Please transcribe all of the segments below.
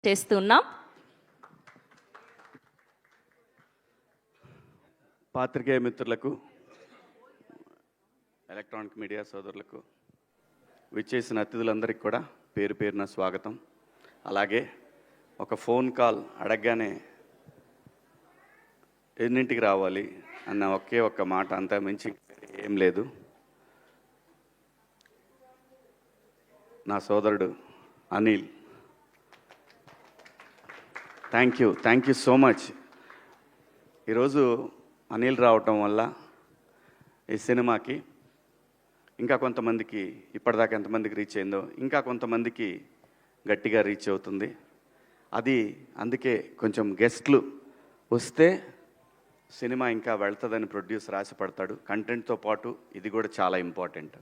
చేస్తున్నాం. పాత్రికేయ మిత్రులకు, ఎలక్ట్రానిక్ మీడియా సోదరులకు, విచ్చేసిన అతిథులందరికీ కూడా పేరు పేరున స్వాగతం. అలాగే ఒక ఫోన్ కాల్ అడగగానే ఎన్నింటికి రావాలి అన్న ఒకే ఒక్క మాట, అంతా మించి ఏం లేదు. నా సోదరుడు Anil, thank you so much. ఈరోజు అనిల్ రావటం వల్ల ఈ సినిమాకి ఇంకా కొంతమందికి, ఇప్పటిదాకా ఎంతమందికి రీచ్ అయిందో ఇంకా కొంతమందికి గట్టిగా రీచ్ అవుతుంది. అది అందుకే కొంచెం గెస్ట్లు వస్తే సినిమా ఇంకా వెళ్తుందని ప్రొడ్యూసర్ ఆశపడతాడు. కంటెంట్తో పాటు ఇది కూడా చాలా ఇంపార్టెంట్.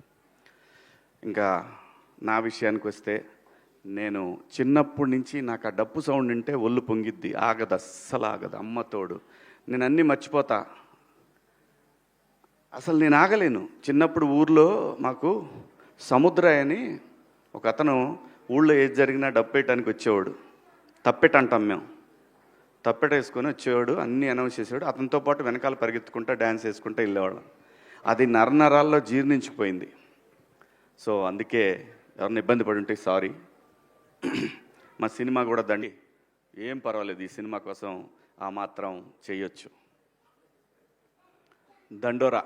ఇంకా నా విషయానికి వస్తే, నేను చిన్నప్పటి నుంచి నాకు ఆ డప్పు సౌండ్ వింటే ఒళ్ళు పొంగిద్ది, ఆగదు, అస్సలు ఆగదు. అమ్మతోడు నేను అన్నీ మర్చిపోతా, అసలు నేను ఆగలేను. చిన్నప్పుడు ఊర్లో మాకు సముద్రయ్య అని ఒక అతను ఊళ్ళో ఏది జరిగినా డప్పేయటానికి వచ్చేవాడు. తప్పెట అంటాం మేము, తప్పెట వేసుకొని వచ్చేవాడు, అన్నీ అనౌన్స్ చేసేవాడు. అతనితో పాటు వెనకాల పరిగెత్తుకుంటా డ్యాన్స్ వేసుకుంటూ వెళ్ళేవాళ్ళం. అది నరనరాల్లో జీర్ణించిపోయింది. సో అందుకే ఎవరిని ఇబ్బంది పడి ఉంటే సారీ. మా సినిమా కూడా దండి, ఏం పర్వాలేదు, ఈ సినిమా కోసం ఆ మాత్రం చేయొచ్చు. దండోరా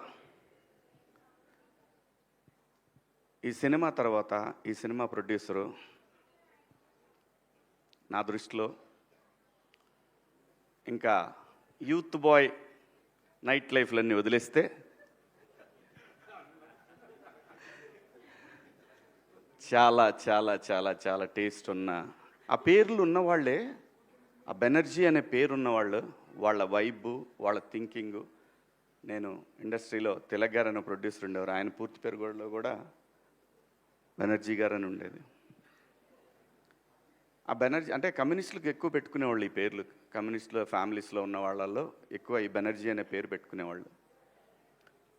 ఈ సినిమా తర్వాత ఈ సినిమా ప్రొడ్యూసరు నా దృష్టిలో ఇంకా యూత్ బాయ్ నైట్ లైఫ్లన్నీ వదిలేస్తే చాలా చాలా చాలా చాలా టేస్ట్ ఉన్న, ఆ పేర్లు ఉన్నవాళ్ళే, ఆ బెనర్జీ అనే పేరు ఉన్నవాళ్ళు, వాళ్ళ వైబు, వాళ్ళ థింకింగు. నేను ఇండస్ట్రీలో తిలక్ గారు అనే ప్రొడ్యూసర్ ఉండేవారు, ఆయన పూర్తి పేరు కూడా బెనర్జీ గారు అని ఉండేది. ఆ బెనర్జీ అంటే కమ్యూనిస్టులకు ఎక్కువ పెట్టుకునేవాళ్ళు ఈ పేర్లు. కమ్యూనిస్టుల ఫ్యామిలీస్లో ఉన్న వాళ్ళల్లో ఎక్కువ ఈ బెనర్జీ అనే పేరు పెట్టుకునేవాళ్ళు.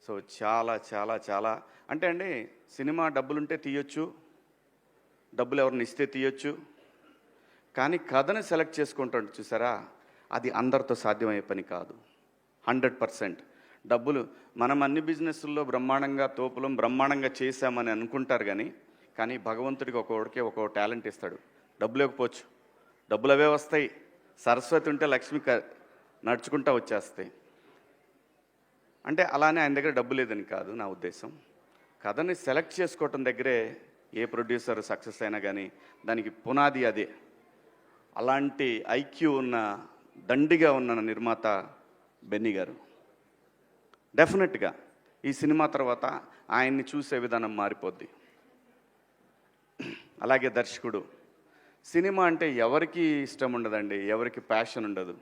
సో చాలా చాలా చాలా అంటే అండి, సినిమా డబ్బులుంటే తీయొచ్చు, డబ్బులు ఎవరిని ఇస్తే తీయొచ్చు, కానీ కథను సెలెక్ట్ చేసుకుంటాడు చూసారా, అది అందరితో సాధ్యమయ్యే పని కాదు. 100% డబ్బులు మనం అన్ని బిజినెస్ల్లో బ్రహ్మాండంగా తోపులం బ్రహ్మాండంగా చేశామని అనుకుంటారు, కానీ భగవంతుడికి ఒక్కొక్కడికి ఒక్కొక్క టాలెంట్ ఇస్తాడు. డబ్బులు ఇవ్వకపోవచ్చు, డబ్బులు అవే వస్తాయి. సరస్వతి ఉంటే లక్ష్మి నడుచుకుంటూ వచ్చేస్తాయి. అంటే అలానే ఆయన దగ్గర డబ్బు లేదని కాదు నా ఉద్దేశం. కథని సెలెక్ట్ చేసుకోవటం దగ్గరే ఏ ప్రొడ్యూసర్ సక్సెస్ అయినా కానీ దానికి పునాది అదే. అలాంటి ఐక్యూ ఉన్న, దండిగా ఉన్న నిర్మాత బెన్నీ గారు. డెఫినెట్గా ఈ సినిమా తర్వాత ఆయన్ని చూసే విధానం మారిపోద్ది. అలాగే దర్శకుడు, సినిమా అంటే ఎవరికి ఇష్టం ఉండదండి, ఎవరికి ప్యాషన్ ఉండదు.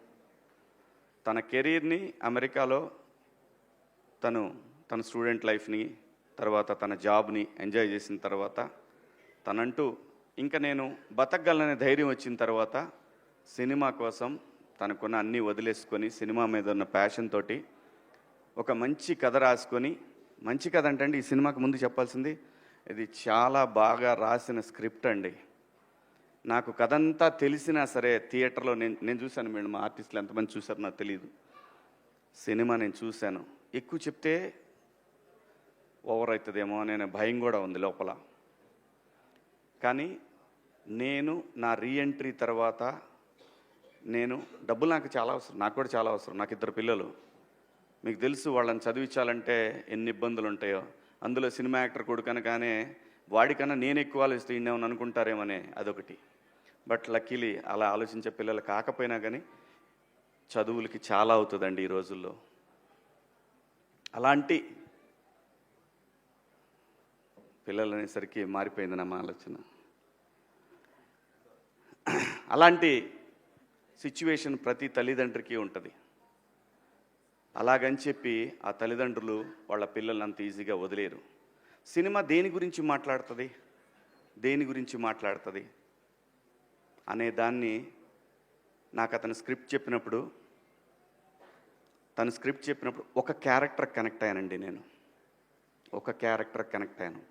తన కెరీర్ని అమెరికాలో తన స్టూడెంట్ లైఫ్ని, తర్వాత తన జాబ్ని ఎంజాయ్ చేసిన తర్వాత, తనంటూ ఇంకా నేను బతకగలననే ధైర్యం వచ్చిన తర్వాత సినిమా కోసం తనకున్న అన్నీ వదిలేసుకొని సినిమా మీద ఉన్న ప్యాషన్ తోటి ఒక మంచి కథ రాసుకొని, మంచి కథ అంటే అండి, ఈ సినిమాకి ముందు చెప్పాల్సింది, ఇది చాలా బాగా రాసిన స్క్రిప్ట్ అండి. నాకు కథ అంతా తెలిసినా సరే థియేటర్లో నేను చూశాను. మేడం, మా ఆర్టిస్టులు ఎంతమంది చూశారు నాకు తెలియదు. సినిమా నేను చూశాను. ఎక్కువ చెప్తే ఓవర్ అవుతుందేమో అనే భయం కూడా ఉంది లోపల. కానీ నేను నా రీఎంట్రీ తర్వాత డబ్బులు నాకు చాలా అవసరం, నాకు కూడా చాలా అవసరం. నాకు 2 పిల్లలు, మీకు తెలుసు, వాళ్ళని చదివించాలంటే ఎన్ని ఇబ్బందులు ఉంటాయో. అందులో సినిమా యాక్టర్ కొడుకనగానే వాడికన్నా నేను ఎక్కువ ఆలోచిస్తే ఇండేమని అనుకుంటారేమనే అదొకటి. బట్ లక్కీలీ అలా ఆలోచించే పిల్లలు కాకపోయినా కానీ చదువులకి చాలా అవుతుందండి ఈ రోజుల్లో. అలాంటి పిల్లలు అనేసరికి మారిపోయింది నా ఆలోచన. అలాంటి సిచ్యువేషన్ ప్రతి తల్లిదండ్రికి ఉంటుంది. అలాగని చెప్పి ఆ తల్లిదండ్రులు వాళ్ళ పిల్లల్ని అంత ఈజీగా వదిలేరు. సినిమా దేని గురించి మాట్లాడుతుంది అనే దాన్ని నాకు అతను స్క్రిప్ట్ చెప్పినప్పుడు ఒక క్యారెక్టర్ కనెక్ట్ అయ్యానండి. నేను ఒక క్యారెక్టర్ కనెక్ట్ అయ్యాను.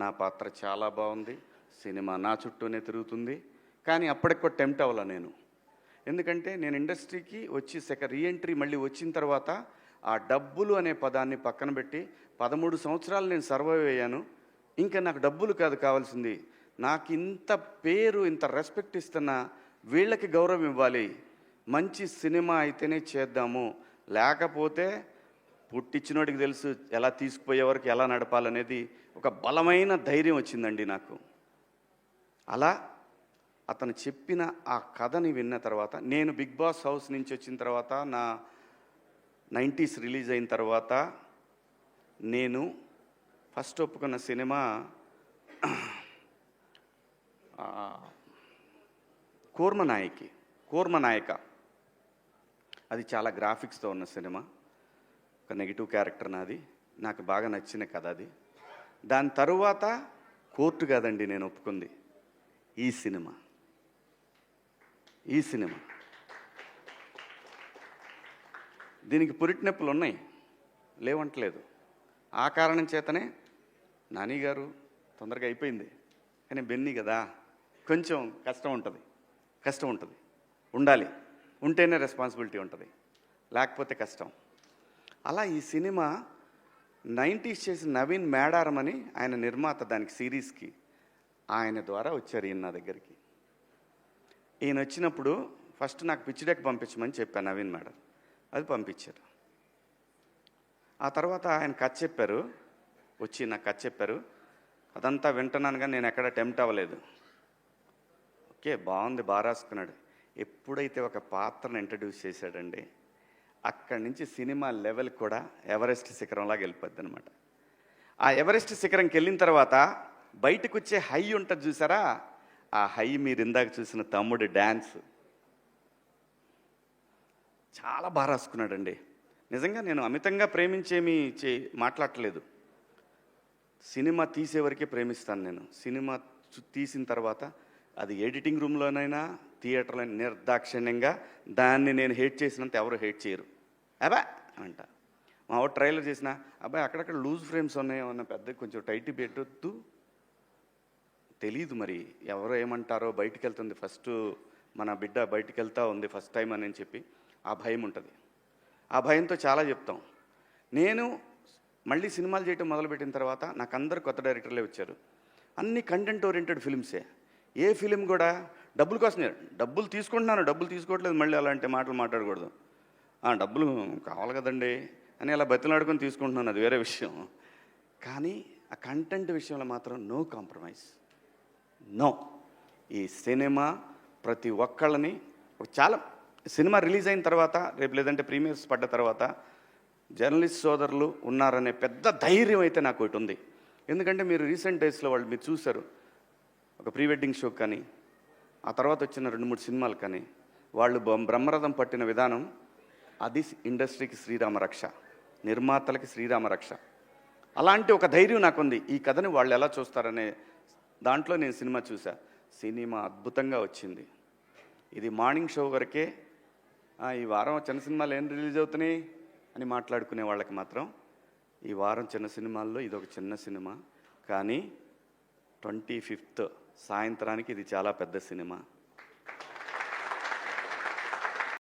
నా పాత్ర చాలా బాగుంది, సినిమా నా చుట్టూనే తిరుగుతుంది, కానీ అప్పటికి కూడా టెంప్ట్ అవ్వాల నేను. ఎందుకంటే నేను ఇండస్ట్రీకి వచ్చి రీఎంట్రీ మళ్ళీ వచ్చిన తర్వాత ఆ డబ్బులు అనే పదాన్ని పక్కన పెట్టి 13 సంవత్సరాలు నేను సర్వైవ్ అయ్యాను. ఇంకా నాకు డబ్బులు కాదు కావాల్సింది, నాకు ఇంత పేరు ఇంత రెస్పెక్ట్ ఇస్తున్న వీళ్ళకి గౌరవం ఇవ్వాలి, మంచి సినిమా అయితేనే చేద్దాము, లేకపోతే పుట్టించినోడికి తెలుసు ఎలా తీసుకుపోయే వరకు ఎలా నడపాలనేది ఒక బలమైన ధైర్యం వచ్చిందండి నాకు. అలా అతను చెప్పిన ఆ కథని విన్న తర్వాత, నేను బిగ్ బాస్ హౌస్ నుంచి వచ్చిన తర్వాత, నా 90s రిలీజ్ అయిన తర్వాత నేను ఫస్ట్ ఒప్పుకున్న సినిమా కూర్మనాయక. అది చాలా గ్రాఫిక్స్తో ఉన్న సినిమా, ఒక నెగిటివ్ క్యారెక్టర్ నాది, నాకు బాగా నచ్చిన కథ అది. దాని తరువాత కోర్టు కాదండి నేను ఒప్పుకుంది, ఈ సినిమా. దీనికి పురిటినొప్పులు ఉన్నాయి, లేవంటలేదు. ఆ కారణం చేతనే నాని గారు తొందరగా అయిపోయింది, కానీ బెన్నీ కదా కొంచెం కష్టం ఉంటుంది. ఉండాలి, ఉంటేనే రెస్పాన్సిబిలిటీ ఉంటుంది, లేకపోతే కష్టం. అలా ఈ సినిమా 90s చేసిన నవీన్ మేడారం అని ఆయన నిర్మాత, దానికి సిరీస్కి ఆయన ద్వారా వచ్చారు ఈయన నా దగ్గరికి. ఈయన వచ్చినప్పుడు ఫస్ట్ నాకు పిచ్ డెక్ పంపించమని చెప్పాను నవీన్ మేడం, అది పంపించారు. ఆ తర్వాత ఆయన కథ చెప్పారు, వచ్చి నాకు కథ చెప్పారు. అదంతా వింటున్నాను కానీ నేను ఎక్కడ టెంప్ట్ అవ్వలేదు. ఓకే బాగుంది, బాగా రాసుకున్నాడు. ఎప్పుడైతే ఒక పాత్రను ఇంట్రడ్యూస్ చేశాడండి, అక్కడి నుంచి సినిమా లెవెల్ కూడా ఎవరెస్ట్ శిఖరంలాగా వెళ్ళిపోద్ది అనమాట. ఆ ఎవరెస్ట్ శిఖరంకి వెళ్ళిన తర్వాత బయటకు వచ్చే హై ఉంటుంది చూసారా, ఆ హై మీరు ఇందాక చూసిన తమ్ముడి డ్యాన్స్ చాలా బాగా రాసుకున్నాడండి. నిజంగా నేను అమితంగా ప్రేమించేమీ మాట్లాడట్లేదు. సినిమా తీసేవరకే ప్రేమిస్తాను నేను. సినిమా తీసిన తర్వాత అది ఎడిటింగ్ రూమ్లోనైనా థియేటర్లో నిర్దాక్షిణ్యంగా దాన్ని నేను హేట్ చేసినంత ఎవరు హేట్ చేయరు. అబ్బా అంట. మా వాడు ట్రైలర్ చేసిన అబ్బాయి అక్కడక్కడ లూజ్ ఫ్రేమ్స్ ఉన్నాయో అన్న పెద్ద కొంచెం టైట్ పెట్టొద్దు, తెలీదు మరి ఎవరో ఏమంటారో, బయటికి వెళ్తుంది ఫస్ట్ మన బిడ్డ బయటికి వెళ్తూ ఉంది ఫస్ట్ టైం అని చెప్పి ఆ భయం ఉంటుంది. ఆ భయంతో చాలా చెప్తాం. నేను మళ్ళీ సినిమాలు చేయటం మొదలుపెట్టిన తర్వాత నాకు అందరు కొత్త డైరెక్టర్లే వచ్చారు. అన్ని కంటెంట్ ఓరియంటెడ్ ఫిల్మ్సే. ఏ ఫిలిం కూడా డబ్బుల కోసమే, డబ్బులు తీసుకుంటున్నాను, డబ్బులు తీసుకోవట్లేదు, మళ్ళీ అలాంటి మాటలు మాట్లాడకూడదు. డబ్బులు కావాలి కదండి అని అలా బతిలాడుకొని తీసుకుంటున్నాను, అది వేరే విషయం. కానీ ఆ కంటెంట్ విషయంలో మాత్రం నో కాంప్రమైజ్, నో. ఈ సినిమా ప్రతి ఒక్కళ్ళని చాలా, సినిమా రిలీజ్ అయిన తర్వాత రేపు లేదంటే ప్రీమియర్స్ పడ్డ తర్వాత జర్నలిస్ట్ సోదరులు ఉన్నారనే పెద్ద ధైర్యం అయితే నాకు ఒకటి ఉంది. ఎందుకంటే మీరు రీసెంట్ డేస్లో వాళ్ళు మీరు చూశారు, ఒక ప్రీ వెడ్డింగ్ షో కానీ ఆ తర్వాత వచ్చిన 2-3 సినిమాలు కానీ వాళ్ళు బ్రహ్మరథం పట్టిన విధానం, అది ఇండస్ట్రీకి శ్రీరామరక్ష, నిర్మాతలకి శ్రీరామరక్ష. అలాంటి ఒక ధైర్యం నాకుంది. ఈ కథని వాళ్ళు ఎలా చూస్తారనే దాంట్లో నేను సినిమా చూసా. సినిమా అద్భుతంగా వచ్చింది. ఇది మార్నింగ్ షో వరకే, ఈ వారం చిన్న సినిమాలు ఏం రిలీజ్ అవుతున్నాయి అని మాట్లాడుకునే వాళ్ళకి మాత్రం ఈ వారం చిన్న సినిమాల్లో ఇదొక చిన్న సినిమా. కానీ 25th సాయంత్రానికి ఇది చాలా పెద్ద సినిమా.